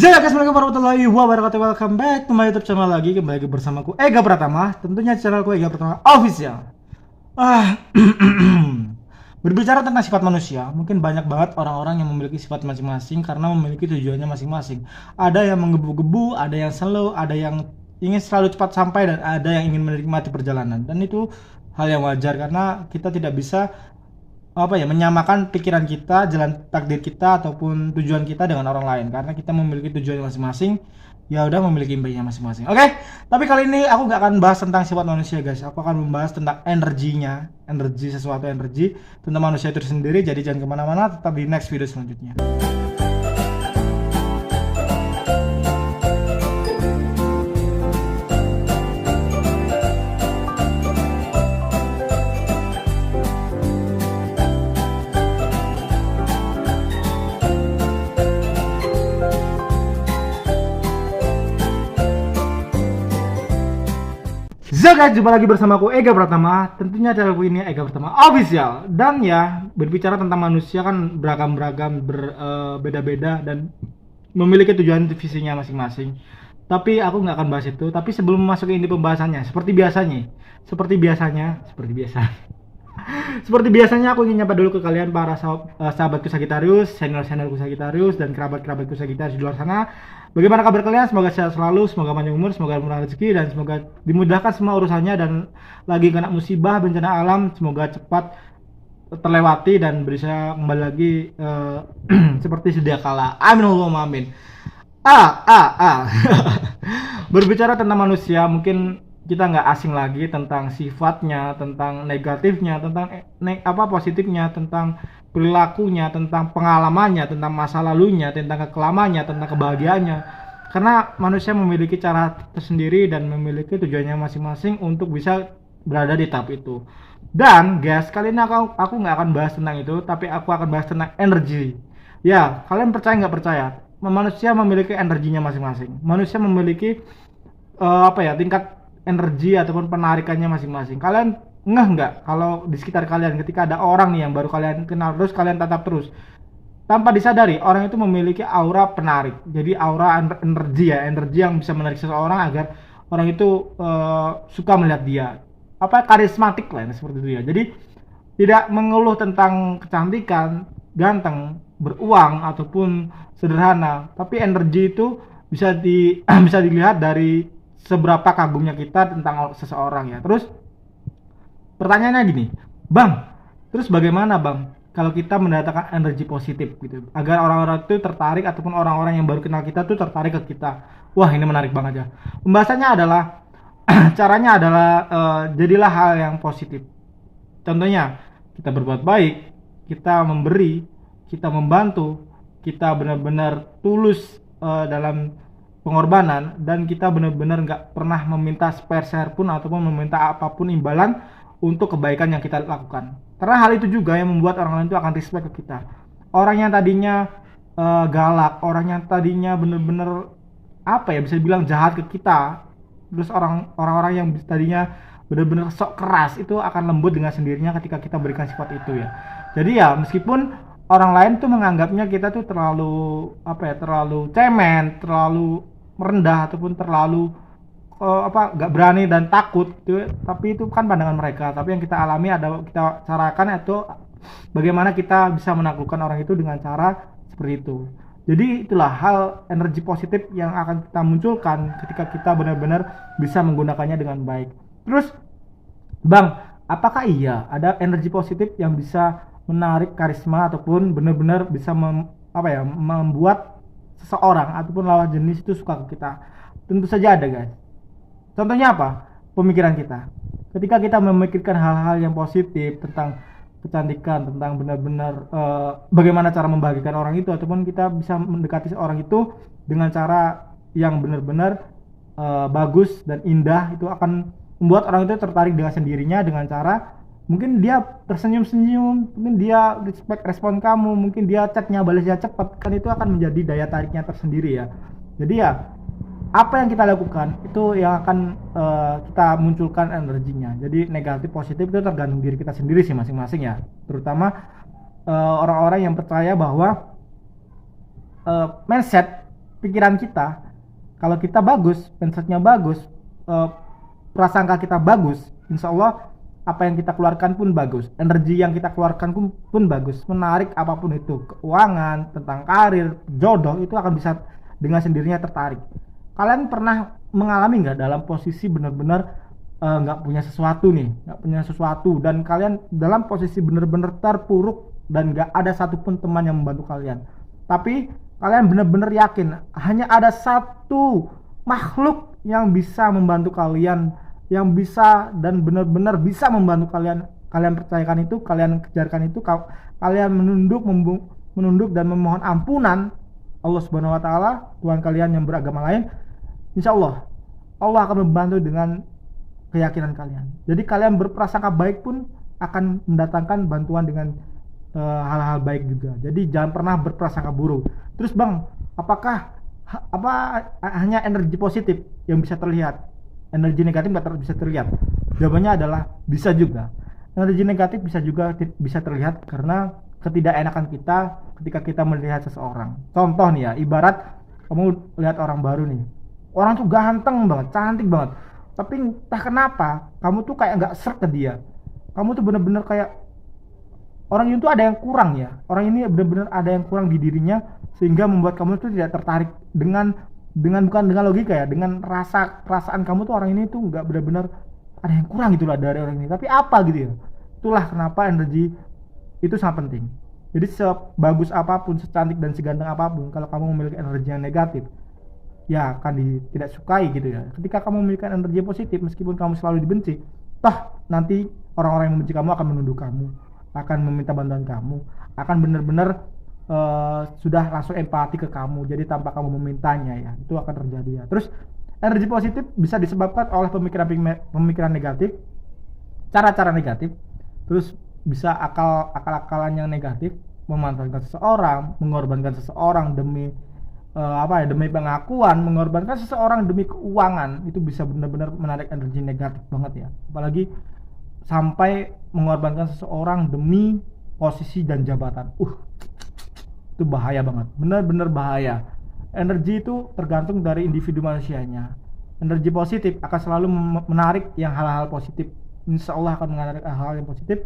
Assalamualaikum warahmatullahi wabarakatuh. Welcome back to my YouTube channel lagi. Kembali lagi bersamaku Ega Pratama. Tentunya channelku Ega Pratama Official. Ah, Berbicara tentang sifat manusia, mungkin banyak banget orang-orang yang memiliki sifat masing-masing karena memiliki tujuannya masing-masing. Ada yang menggebu-gebu, ada yang slow, ada yang ingin selalu cepat sampai, dan ada yang ingin menikmati perjalanan. Dan itu hal yang wajar karena kita tidak bisa menyamakan pikiran kita, jalan takdir kita ataupun tujuan kita dengan orang lain karena kita memiliki tujuan masing-masing. Ya udah, memiliki impiannya masing-masing. Oke, tapi kali ini aku nggak akan bahas tentang sifat manusia, guys. Aku akan membahas tentang energinya, energi tentang manusia itu sendiri. Jadi jangan kemana-mana, tetap di next video selanjutnya. Guys, jumpa lagi bersama aku Ega Pratama. Tentunya channelku ini Ega Pratama Official. Dan ya, berbicara tentang manusia kan beragam-beragam, berbeda-beda dan memiliki tujuan visinya masing-masing. Tapi aku nggak akan bahas itu. Tapi sebelum masuk ke inti pembahasannya, seperti biasanya aku ingin nyapa dulu ke kalian para sahabatku Sagittarius, senior-seniorku Sagittarius, dan kerabat-kerabatku Sagittarius di luar sana. Bagaimana kabar kalian? Semoga sehat selalu, semoga panjang umur, semoga murah rezeki, dan semoga dimudahkan semua urusannya. Dan lagi kena musibah, bencana alam, semoga cepat terlewati dan bisa kembali lagi seperti sedia kala. Amin Allahumma amin. Berbicara tentang manusia, mungkin kita nggak asing lagi tentang sifatnya, tentang negatifnya, tentang positifnya, tentang perilakunya, tentang pengalamannya, tentang masa lalunya, tentang kekelamannya, tentang kebahagiaannya. Karena manusia memiliki cara tersendiri dan memiliki tujuannya masing-masing untuk bisa berada di tahap itu. Dan guys, kali ini aku nggak akan bahas tentang itu, tapi aku akan bahas tentang energi. Ya, kalian percaya nggak percaya? Manusia memiliki energinya masing-masing. Manusia memiliki tingkat energi ataupun penarikannya masing-masing. Kalian ngeh nggak kalau di sekitar kalian ketika ada orang nih yang baru kalian kenal, terus kalian tatap terus, tanpa disadari orang itu memiliki aura penarik. Jadi aura energi yang bisa menarik seseorang agar orang itu suka melihat dia. Karismatik lah seperti itu ya. Jadi tidak mengeluh tentang kecantikan, ganteng, beruang ataupun sederhana, tapi energi itu bisa bisa dilihat dari seberapa kagumnya kita tentang seseorang ya. Terus pertanyaannya gini, Bang, terus bagaimana Bang kalau kita mendatangkan energi positif gitu, agar orang-orang itu tertarik ataupun orang-orang yang baru kenal kita tuh tertarik ke kita? Wah, ini menarik banget ya. Pembahasannya adalah caranya adalah jadilah hal yang positif. Contohnya, kita berbuat baik, kita memberi, kita membantu, kita benar-benar tulus dalam pengorbanan, dan kita benar-benar nggak pernah meminta sepeser pun ataupun meminta apapun imbalan untuk kebaikan yang kita lakukan. Karena hal itu juga yang membuat orang lain itu akan respect ke kita. Orang yang tadinya galak, orang yang tadinya benar-benar bisa dibilang jahat ke kita, terus orang-orang yang tadinya benar-benar sok keras itu akan lembut dengan sendirinya ketika kita berikan sifat itu ya. Jadi ya, meskipun orang lain tuh menganggapnya kita tuh terlalu terlalu cemen, terlalu merendah ataupun terlalu nggak berani dan takut gitu, tapi itu kan pandangan mereka. Tapi yang kita alami ada kita carakan itu bagaimana kita bisa menaklukkan orang itu dengan cara seperti itu. Jadi itulah hal energi positif yang akan kita munculkan ketika kita benar-benar bisa menggunakannya dengan baik. Terus Bang, apakah iya ada energi positif yang bisa menarik karisma ataupun benar-benar bisa membuat seseorang ataupun lawan jenis itu suka ke kita? Tentu saja ada, guys. Contohnya apa? Pemikiran kita. Ketika kita memikirkan hal-hal yang positif tentang kecantikan, tentang benar-benar bagaimana cara membahagiakan orang itu, ataupun kita bisa mendekati orang itu dengan cara yang benar-benar bagus dan indah, itu akan membuat orang itu tertarik dengan sendirinya dengan cara mungkin dia tersenyum-senyum, mungkin dia respon kamu, mungkin dia chatnya balasnya cepat, kan itu akan menjadi daya tariknya tersendiri ya. Jadi ya, apa yang kita lakukan itu yang akan kita munculkan energinya. Jadi negatif positif itu tergantung diri kita sendiri sih masing-masing ya. Terutama orang-orang yang percaya bahwa mindset pikiran kita. Kalau kita bagus, mindsetnya bagus, eh, prasangka kita bagus, insya Allah apa yang kita keluarkan pun bagus, energi yang kita keluarkan pun bagus, menarik apapun itu, keuangan, tentang karir, jodoh, itu akan bisa dengan sendirinya tertarik. Kalian pernah mengalami nggak dalam posisi benar-benar nggak punya sesuatu nih, nggak punya sesuatu, dan kalian dalam posisi benar-benar terpuruk dan nggak ada satupun teman yang membantu kalian, tapi kalian benar-benar yakin hanya ada satu makhluk yang bisa membantu kalian, yang bisa dan benar-benar bisa membantu kalian. Kalian percayakan itu, kalian kejarkan itu, kalian menunduk dan memohon ampunan Allah Subhanahu wa taala, Tuhan kalian yang beragama lain. Insya Allah akan membantu dengan keyakinan kalian. Jadi kalian berprasangka baik pun akan mendatangkan bantuan dengan hal-hal baik juga. Jadi jangan pernah berprasangka buruk. Terus Bang, apakah hanya energi positif yang bisa terlihat? Energi negatif nggak bisa terlihat? Jawabannya adalah bisa juga. Energi negatif bisa terlihat karena ketidakenakan kita ketika kita melihat seseorang. Contoh nih ya, ibarat kamu lihat orang baru nih. Orang tuh ganteng banget, cantik banget. Tapi entah kenapa kamu tuh kayak nggak serk ke dia. Kamu tuh bener-bener kayak orang itu ada yang kurang ya. Orang ini bener-bener ada yang kurang di dirinya sehingga membuat kamu tuh tidak tertarik dengan bukan dengan logika ya, dengan perasaan kamu tuh orang ini tuh nggak benar-benar ada yang kurang gitu lah dari orang ini. Tapi apa gitu ya? Itulah kenapa energi itu sangat penting. Jadi sebagus apapun, secantik dan seganteng apapun, kalau kamu memiliki energi yang negatif, ya akan tidak sukai gitu ya. Ketika kamu memiliki energi positif, meskipun kamu selalu dibenci, toh nanti orang-orang yang membenci kamu akan menunduk kamu, akan meminta bantuan kamu, akan benar-benar sudah langsung empati ke kamu. Jadi tanpa kamu memintanya ya, itu akan terjadi ya. Terus energi positif bisa disebabkan oleh pemikiran negatif, cara-cara negatif, terus bisa akal-akalan yang negatif, memanfaatkan seseorang, mengorbankan seseorang demi demi pengakuan, mengorbankan seseorang demi keuangan. Itu bisa benar-benar menarik energi negatif banget ya. Apalagi sampai mengorbankan seseorang demi posisi dan jabatan. Itu bahaya banget, benar-benar bahaya. Energi itu tergantung dari individu manusianya. Energi positif akan selalu menarik yang hal-hal positif. Insya Allah akan menarik hal-hal yang positif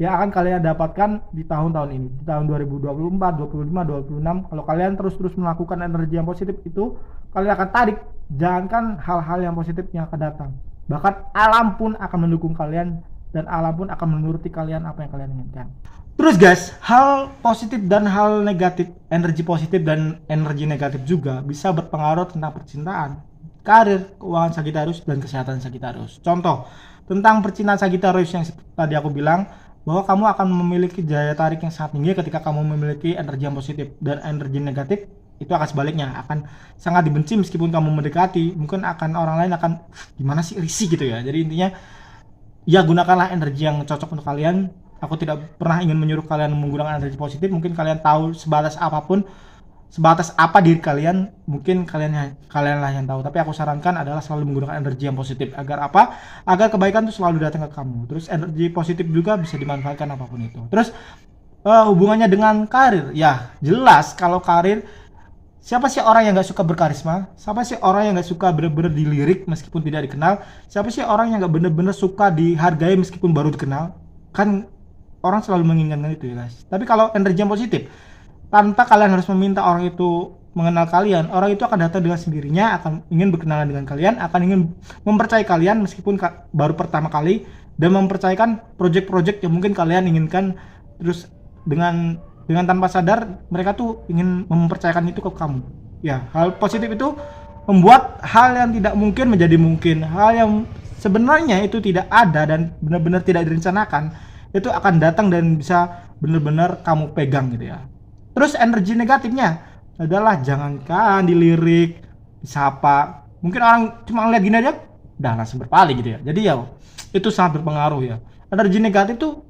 yang akan kalian dapatkan di tahun-tahun ini, di tahun 2024, 25, 26. Kalau kalian terus-terus melakukan energi yang positif itu, kalian akan tarik. Jangankan hal-hal yang positif yang akan datang, bahkan alam pun akan mendukung kalian, dan alam pun akan menuruti kalian apa yang kalian inginkan. Terus guys, hal positif dan hal negatif, energi positif dan energi negatif juga bisa berpengaruh tentang percintaan, karir, keuangan Sagittarius, dan kesehatan Sagittarius. Contoh, tentang percintaan Sagittarius yang tadi aku bilang, bahwa kamu akan memiliki daya tarik yang sangat tinggi ketika kamu memiliki energi yang positif, dan energi negatif itu akan sebaliknya, akan sangat dibenci meskipun kamu mendekati. Mungkin akan orang lain akan gimana sih, risih gitu ya. Jadi intinya ya gunakanlah energi yang cocok untuk kalian. Aku tidak pernah ingin menyuruh kalian menggunakan energi positif. Mungkin kalian tahu sebatas apa diri kalian, mungkin kalianlah yang tahu. Tapi aku sarankan adalah selalu menggunakan energi yang positif. Agar apa? Agar kebaikan itu selalu datang ke kamu. Terus energi positif juga bisa dimanfaatkan apapun itu. Terus hubungannya dengan karir, ya jelas kalau karir, siapa sih orang yang gak suka berkarisma? Siapa sih orang yang gak suka bener-bener dilirik meskipun tidak dikenal? Siapa sih orang yang gak bener-bener suka dihargai meskipun baru dikenal? Kan orang selalu menginginkan itu ya guys. Tapi kalau energi yang positif, tanpa kalian harus meminta orang itu mengenal kalian, orang itu akan datang dengan sendirinya, akan ingin berkenalan dengan kalian, akan ingin mempercayai kalian meskipun baru pertama kali, dan mempercayakan project-project yang mungkin kalian inginkan. Terus dengan tanpa sadar mereka tuh ingin mempercayakan itu ke kamu. Ya, hal positif itu membuat hal yang tidak mungkin menjadi mungkin. Hal yang sebenarnya itu tidak ada dan benar-benar tidak direncanakan, itu akan datang dan bisa benar-benar kamu pegang gitu ya. Terus energi negatifnya adalah jangankan dilirik, disapa, mungkin orang cuma ngeliat gini aja udah langsung berpaling gitu ya. Jadi ya itu sangat berpengaruh ya. Energi negatif tuh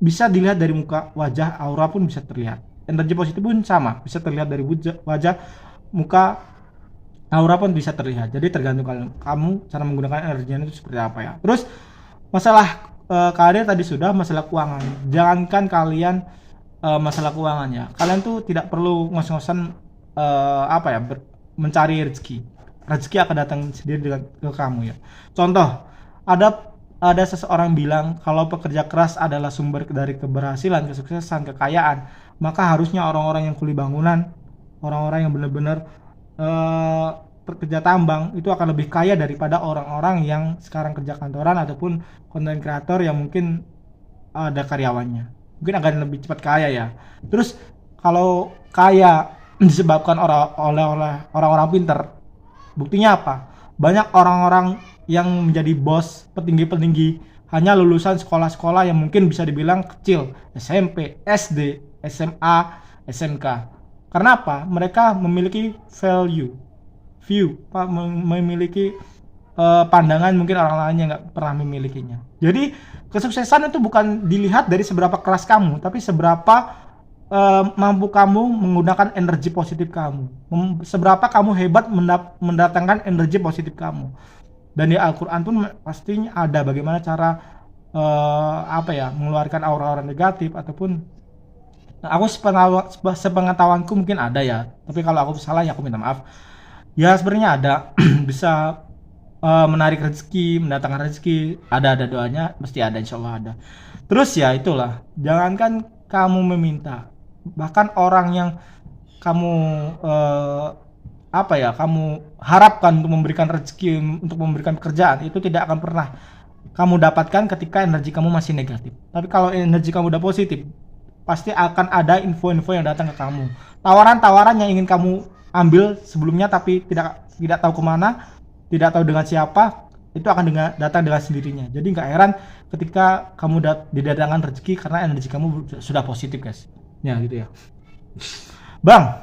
bisa dilihat dari muka, wajah, aura pun bisa terlihat. Energi positif pun sama, bisa terlihat dari wajah, muka, aura pun bisa terlihat. Jadi tergantung kamu cara menggunakan energinya itu seperti apa ya. Terus masalah karir tadi sudah, masalah keuangan. Jangankan kalian masalah keuangan ya, kalian tuh tidak perlu ngos-ngosan mencari rezeki akan datang sendiri ke kamu ya. Contoh, ada seseorang bilang kalau pekerja keras adalah sumber dari keberhasilan, kesuksesan, kekayaan, maka harusnya orang-orang yang kuli bangunan, orang-orang yang benar-benar pekerja tambang itu akan lebih kaya daripada orang-orang yang sekarang kerja kantoran ataupun content creator yang mungkin ada karyawannya. Mungkin akan lebih cepat kaya ya. Terus kalau kaya disebabkan oleh orang-orang pinter, buktinya apa? Banyak orang-orang yang menjadi bos, petinggi-petinggi hanya lulusan sekolah-sekolah yang mungkin bisa dibilang kecil, SMP, SD, SMA, SMK. Karena apa? Mereka memiliki memiliki pandangan mungkin orang lain yang nggak pernah memilikinya. Jadi kesuksesan itu bukan dilihat dari seberapa keras kamu, tapi seberapa mampu kamu menggunakan energi positif kamu, seberapa kamu hebat mendatangkan energi positif kamu. Dan di Al-Quran pun pastinya ada bagaimana cara mengeluarkan aura-aura negatif ataupun aku sepengetahuanku mungkin ada ya, tapi kalau aku salah ya aku minta maaf. Ya sebenarnya ada bisa menarik rezeki, mendatangkan rezeki, ada doanya, mesti ada, insyaallah ada. Terus ya itulah, jangankan kamu meminta, bahkan orang yang kamu kamu harapkan untuk memberikan rezeki, untuk memberikan pekerjaan, itu tidak akan pernah kamu dapatkan ketika energi kamu masih negatif. Tapi kalau energi kamu udah positif, pasti akan ada info-info yang datang ke kamu, tawaran-tawaran yang ingin kamu ambil sebelumnya tapi tidak tahu kemana, tidak tahu dengan siapa, itu akan datang dengan sendirinya. Jadi nggak heran ketika kamu didatangkan rezeki karena energi kamu sudah positif, guys. Ya gitu ya. Bang,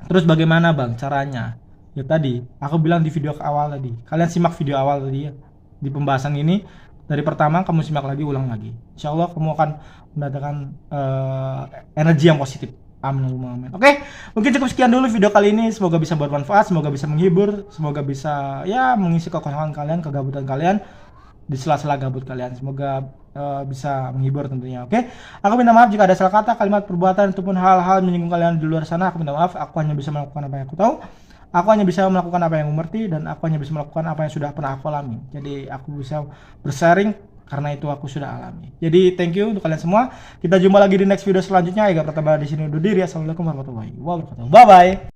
terus bagaimana bang caranya? Ya tadi aku bilang di video awal tadi, kalian simak video awal tadi ya, di pembahasan ini dari pertama kamu simak lagi, ulang lagi, insyaallah kamu akan mendatangkan energi yang positif. Amin. Oke, mungkin cukup sekian dulu video kali ini. Semoga bisa bermanfaat, semoga bisa menghibur, semoga bisa ya mengisi kekosongan kalian, kegabutan kalian di sela-sela gabut kalian. Semoga bisa menghibur tentunya. Oke, aku minta maaf jika ada salah kata, kalimat, perbuatan ataupun hal-hal menyinggung kalian di luar sana. Aku minta maaf. Aku hanya bisa melakukan apa yang aku tahu. Aku hanya bisa melakukan apa yang aku mengerti, dan aku hanya bisa melakukan apa yang sudah pernah aku alami. Jadi aku bisa bersharing karena itu aku sudah alami. Jadi thank you untuk kalian semua. Kita jumpa lagi di next video selanjutnya. Ega pertama di sini undur diri. Assalamualaikum warahmatullahi wabarakatuh. Bye bye.